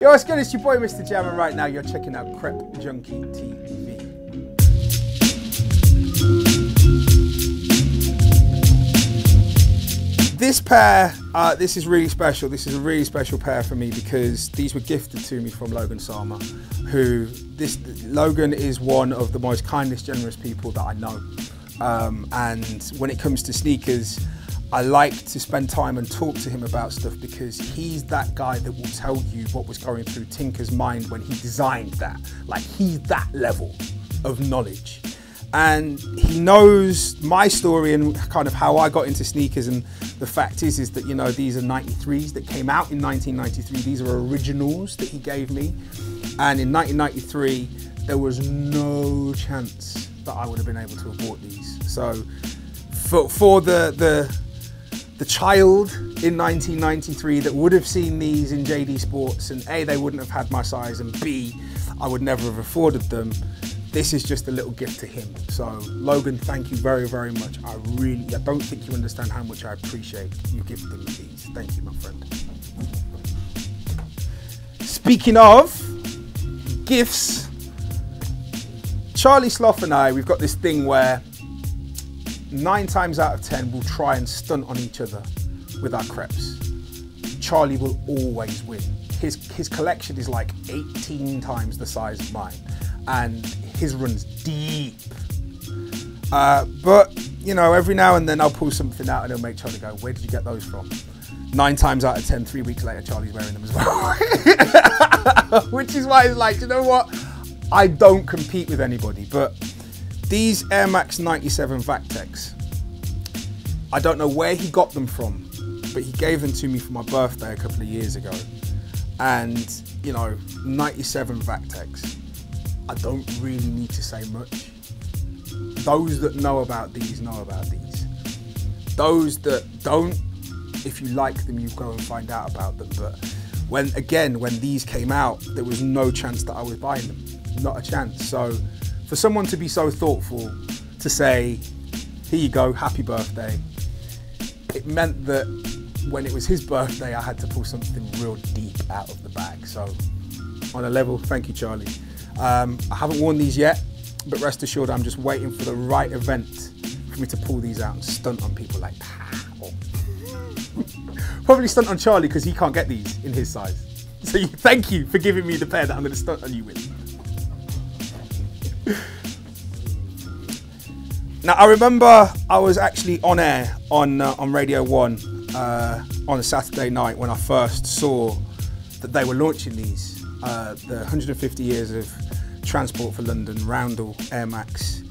Yo, what's good? It's your boy Mistajam, and right now you're checking out Crepjunkie TV. This pair, this is really special. This is a really special pair for me because these were gifted to me from Logan Sama, Logan is one of the most kindest, generous people that I know. And when it comes to sneakers, I like to spend time and talk to him about stuff because he's that guy that will tell you what was going through Tinker's mind when he designed that. Like, he's that level of knowledge. And he knows my story and kind of how I got into sneakers. And the fact is that, you know, these are 93s that came out in 1993. These are originals that he gave me. And in 1993, there was no chance that I would have been able to have bought these. So for the child in 1993 that would have seen these in JD Sports, and A, they wouldn't have had my size, and B, I would never have afforded them, this is just a little gift to him. So Logan, thank you very, very much. I don't think you understand how much I appreciate you gifting me these. Thank you, my friend. Speaking of gifts, Charlie Sloth and I, we've got this thing where 9 times out of 10 we'll try and stunt on each other with our crepes. Charlie will always win. His collection is like 18 times the size of mine, and his runs deep. But you know, every now and then I'll pull something out and it'll make Charlie go, "Where did you get those from?" 9 times out of 10, 3 weeks later, Charlie's wearing them as well. Which is why it's like, you know what? I don't compete with anybody, but these Air Max 97 Vactex, I don't know where he got them from, but he gave them to me for my birthday a couple of years ago. And, you know, 97 Vactex, I don't really need to say much. Those that know about these know about these. Those that don't, if you like them, you go and find out about them. But when these came out, there was no chance that I was buying them. Not a chance. So for someone to be so thoughtful to say, "Here you go, happy birthday," it meant that when it was his birthday, I had to pull something real deep out of the bag. So on a level, thank you, Charlie. I haven't worn these yet, but rest assured, I'm just waiting for the right event for me to pull these out and stunt on people like that. Probably stunt on Charlie because he can't get these in his size. So thank you for giving me the pair that I'm going to stunt on you with. Now, I remember I was actually on air on Radio 1 on a Saturday night when I first saw that they were launching these, the 150 years of transport for London Roundel Air Max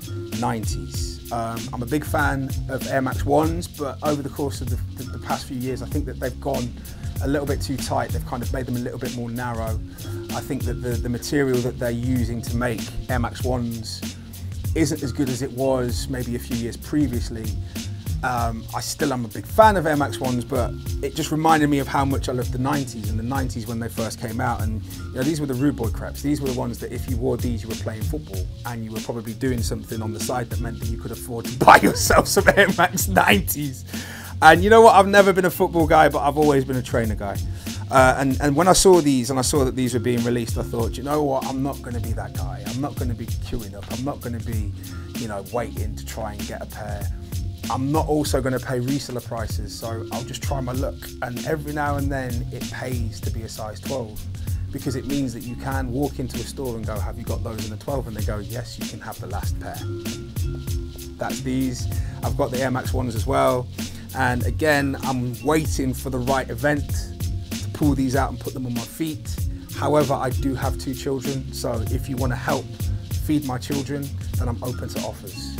90s. I'm a big fan of Air Max 1s, but over the course of the past few years, I think that they've gone a little bit too tight. They've kind of made them a little bit more narrow. I think that the material that they're using to make Air Max 1s isn't as good as it was maybe a few years previously. I still am a big fan of Air Max 1s, but it just reminded me of how much I loved the 90s and the 90s when they first came out. And you know, these were the rude boy crepes. These were the ones that if you wore these, you were playing football and you were probably doing something on the side that meant that you could afford to buy yourself some Air Max 90s. And you know what? I've never been a football guy, but I've always been a trainer guy. And when I saw these and I saw that these were being released, I thought, you know what? I'm not going to be that guy. I'm not going to be queuing up. I'm not going to be, you know, waiting to try and get a pair. I'm not also going to pay reseller prices, so I'll just try my luck. And every now and then it pays to be a size 12 because it means that you can walk into a store and go, "Have you got those in a 12? And they go, "Yes, you can have the last pair." That's these. I've got the Air Max 1s as well. And again, I'm waiting for the right event to pull these out and put them on my feet. However, I do have 2 children, so if you want to help feed my children, then I'm open to offers.